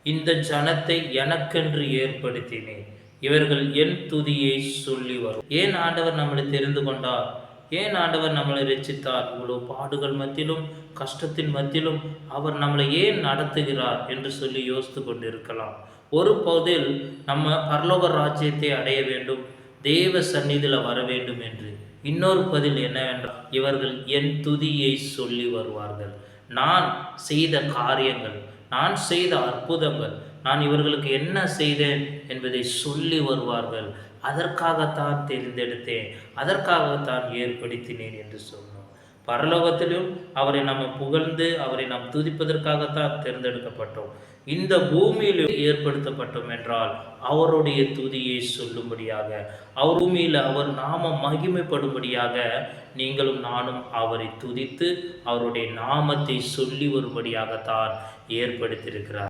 இந்த ஜனத்தை எனக்கென்று ஏற்படுத்தினேன், இவர்கள் என் துதியை சொல்லி வரும். ஏன் ஆண்டவர் நம்மளை தெரிந்து கொண்டார்? ஏன் ஆண்டவர் நம்மளை ரட்சித்தார்? இவ்வளவு பாடுகள் மத்தியிலும், கஷ்டத்தின் மத்தியிலும் அவர் நம்மளை ஏன் நடத்துகிறார் என்று சொல்லி யோசித்து கொண்டிருக்கலாம். ஒரு பகுதியில் நம்ம பரலோக ராஜ்யத்தை அடைய வேண்டும், தேவ சந்நிதியில் வர வேண்டும் என்று. இன்னொரு பதில் என்னவென்றால், இவர்கள் என் துதியை சொல்லி வருவார்கள். நான் செய்த காரியங்கள், நான் செய்த அற்புதங்கள், நான் இவர்களுக்கு என்ன செய்தேன் என்பதை சொல்லி வருவார்கள். அதற்காகத்தான் தெரிந்தெடுத்தேன், அதற்காகத்தான் ஏற்படுத்தினேன் என்று சொன்னோம். பரலோகத்திலும் அவரை நம்ம புகழ்ந்து அவரை நாம் துதிப்பதற்காகத்தான் தேர்ந்தெடுக்கப்பட்டோம். இந்த பூமியில் ஏற்படுத்தப்பட்டோம் என்றால் அவருடைய துதியை சொல்லும்படியாக, அவர் பூமியில் அவர் நாமம் மகிமைப்படும்படியாக நீங்களும் நானும் அவரை துதித்து அவருடைய நாமத்தை சொல்லி வரும்படியாகத்தான் ஏற்படுத்தியிருக்கிறார்.